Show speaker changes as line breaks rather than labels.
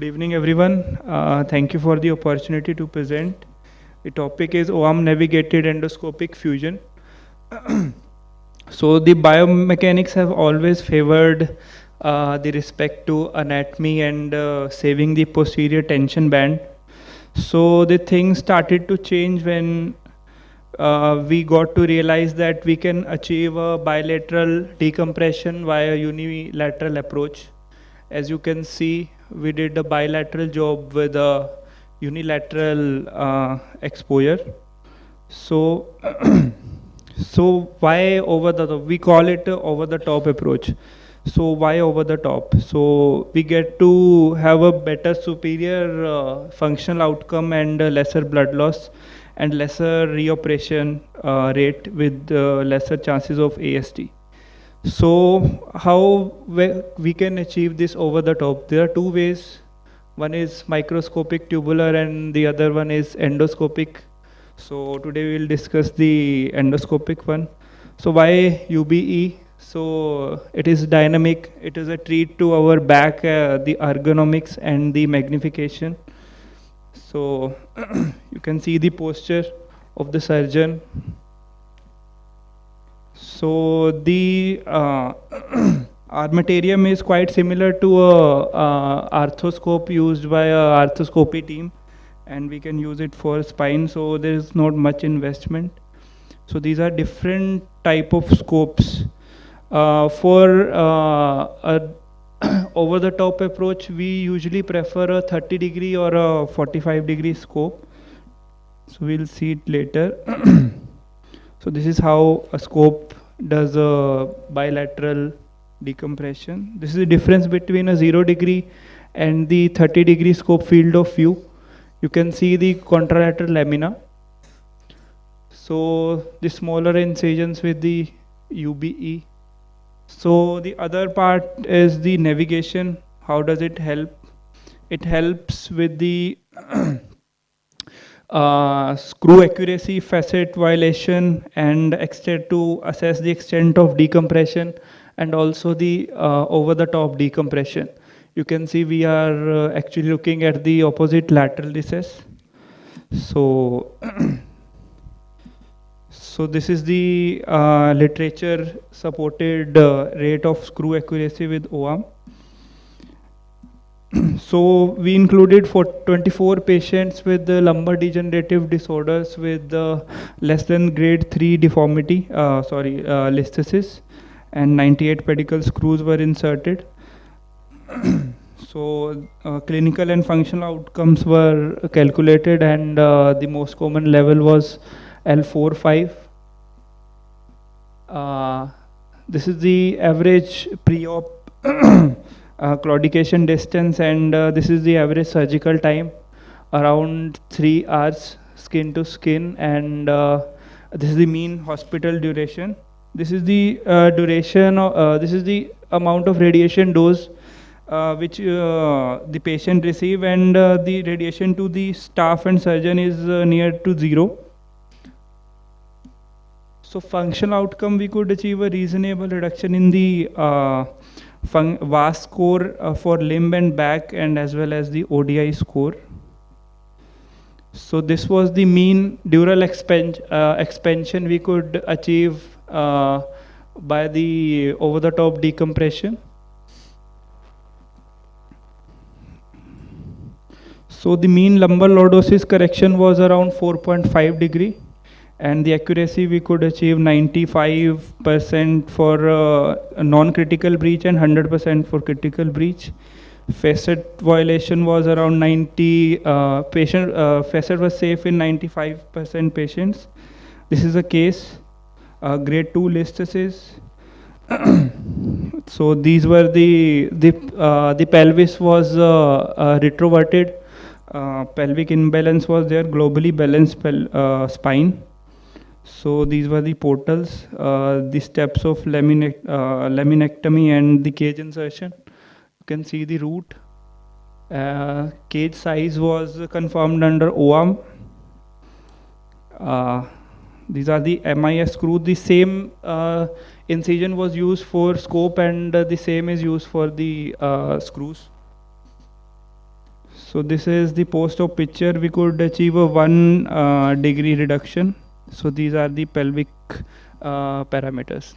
Good evening, everyone. Thank you for the opportunity to present. The topic is OAM navigated endoscopic fusion. So the biomechanics have always favored the respect to anatomy and saving the posterior tension band. So the things started to change when we got to realize that we can achieve a bilateral decompression via unilateral approach. As you can see, we did a bilateral job with a unilateral exposure. So, so why over the top? We call it a over the top approach. So why over the top? So we get to have a better superior functional outcome and lesser blood loss and lesser reoperation rate with lesser chances of AST. So how we can achieve this over the top? There are two ways. One is microscopic tubular and the other one is endoscopic. So today we will discuss the endoscopic one. So why UBE? So it is dynamic. It is a treat to our back, the ergonomics and the magnification. So you can see the posture of the surgeon. So the armamentarium is quite similar to a arthroscope used by a arthroscopy team, and we can use it for spine. So there is not much investment. So these are different type of scopes. For a over the top approach, we usually prefer a 30-degree or a 45-degree scope. So we'll see it later. So this is how a scope does a bilateral decompression. This is the difference between a 0-degree and the 30-degree scope field of view. You can see the contralateral lamina. So the smaller incisions with the UBE. So the other part is the navigation. How does it help? It helps with the screw accuracy, facet violation, and extent to assess the extent of decompression, and also the over the top decompression. You can see we are actually looking at the opposite lateral recess. So so this is the literature supported rate of screw accuracy with OAM. So we included for 24 patients with lumbar degenerative disorders with less than grade 3 deformity, listhesis, and 98 pedicle screws were inserted. So clinical and functional outcomes were calculated, and the most common level was L4-5. This is the average pre-op claudication distance, and this is the average surgical time, around 3 hours skin to skin, and this is the mean hospital duration. This is the duration, this is the amount of radiation dose which the patient receive, and the radiation to the staff and surgeon is near to 0. So functional outcome, we could achieve a reasonable reduction in the VAS score for limb and back, and as well as the ODI score. So this was the mean dural expansion we could achieve by the over the top decompression. So the mean lumbar lordosis correction was around 4.5 degree, and the accuracy we could achieve 95% for a non-critical breach and 100% for critical breach. Facet violation was around 90 facet was safe in 95% patients. This is a case, grade 2 listhesis. So these were the pelvis was retroverted, pelvic imbalance was there, globally balanced spine. So these were the portals, the steps of laminectomy and the cage insertion. You can see the root. Cage size was confirmed under OAM. These are the MIS screw. The same incision was used for scope, and the same is used for the screws. So this is the post-op picture. We could achieve a 1 degree reduction. So these are the pelvic parameters.